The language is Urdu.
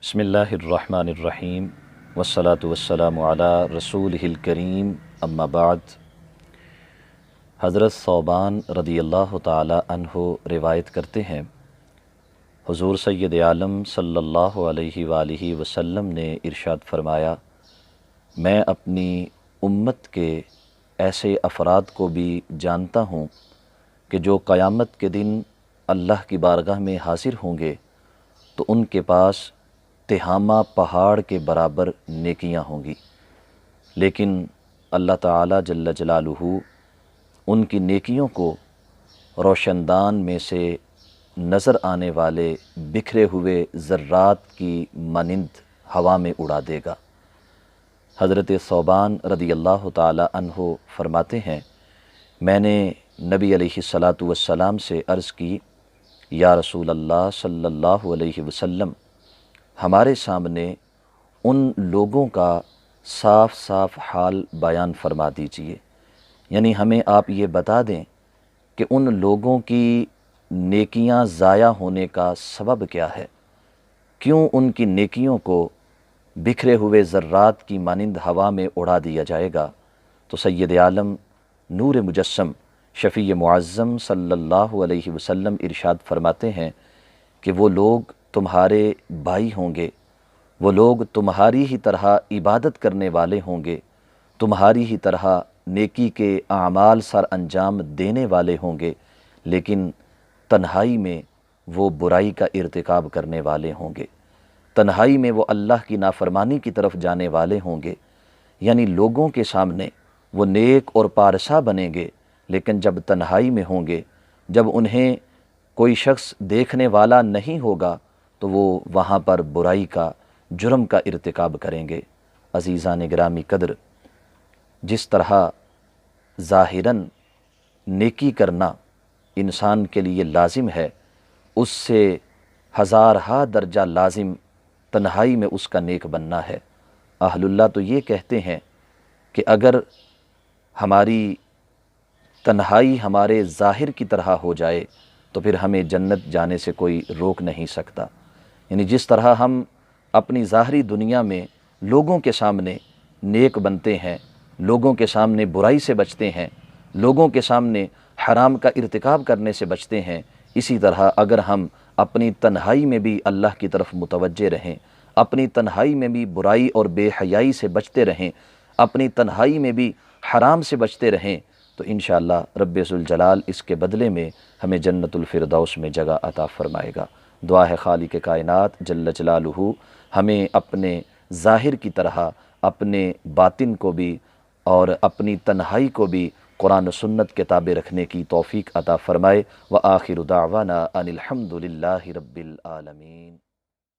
بسم اللہ الرحمن الرحیم والصلاة والسلام علی رسولہ الکریم اما بعد۔ حضرت ثوبان رضی اللہ تعالی عنہ روایت کرتے ہیں، حضور سید عالم صلی اللہ علیہ وآلہ وسلم نے ارشاد فرمایا، میں اپنی امت کے ایسے افراد کو بھی جانتا ہوں کہ جو قیامت کے دن اللہ کی بارگاہ میں حاضر ہوں گے تو ان کے پاس تہامہ پہاڑ کے برابر نیکیاں ہوں گی، لیکن اللہ تعالی جل جلالہ ان کی نیکیوں کو روشندان میں سے نظر آنے والے بکھرے ہوئے ذرات کی مانند ہوا میں اڑا دے گا۔ حضرت ثوبان رضی اللہ تعالی عنہ فرماتے ہیں، میں نے نبی علیہ الصلاۃ والسلام سے عرض کی، یا رسول اللہ صلی اللہ علیہ وسلم، ہمارے سامنے ان لوگوں کا صاف صاف حال بیان فرما دیجئے، یعنی ہمیں آپ یہ بتا دیں کہ ان لوگوں کی نیکیاں ضائع ہونے کا سبب کیا ہے، کیوں ان کی نیکیوں کو بکھرے ہوئے ذرات کی مانند ہوا میں اڑا دیا جائے گا۔ تو سید عالم نور مجسم شفیع معظم صلی اللہ علیہ وسلم ارشاد فرماتے ہیں کہ وہ لوگ تمہارے بھائی ہوں گے، وہ لوگ تمہاری ہی طرح عبادت کرنے والے ہوں گے، تمہاری ہی طرح نیکی کے اعمال سر انجام دینے والے ہوں گے، لیکن تنہائی میں وہ برائی کا ارتکاب کرنے والے ہوں گے، تنہائی میں وہ اللہ کی نافرمانی کی طرف جانے والے ہوں گے۔ یعنی لوگوں کے سامنے وہ نیک اور پارسا بنیں گے، لیکن جب تنہائی میں ہوں گے، جب انہیں کوئی شخص دیکھنے والا نہیں ہوگا تو وہ وہاں پر برائی کا، جرم کا ارتکاب کریں گے۔ عزیزان گرامی قدر، جس طرح ظاہراً نیکی کرنا انسان کے لیے لازم ہے، اس سے ہزارہا درجہ لازم تنہائی میں اس کا نیک بننا ہے۔ اہل اللہ تو یہ کہتے ہیں کہ اگر ہماری تنہائی ہمارے ظاہر کی طرح ہو جائے تو پھر ہمیں جنت جانے سے کوئی روک نہیں سکتا۔ یعنی جس طرح ہم اپنی ظاہری دنیا میں لوگوں کے سامنے نیک بنتے ہیں، لوگوں کے سامنے برائی سے بچتے ہیں، لوگوں کے سامنے حرام کا ارتکاب کرنے سے بچتے ہیں، اسی طرح اگر ہم اپنی تنہائی میں بھی اللہ کی طرف متوجہ رہیں، اپنی تنہائی میں بھی برائی اور بے حیائی سے بچتے رہیں، اپنی تنہائی میں بھی حرام سے بچتے رہیں، تو انشاءاللہ رب ذوالجلال اس کے بدلے میں ہمیں جنت الفردوس میں جگہ عطا فرمائے گا۔ دعا ہے خالق کائنات جل جلالہ ہمیں اپنے ظاہر کی طرح اپنے باطن کو بھی اور اپنی تنہائی کو بھی قرآن و سنت کے تابع رکھنے کی توفیق عطا فرمائے۔ وآخر دعوانا ان الحمد للہ رب العالمین۔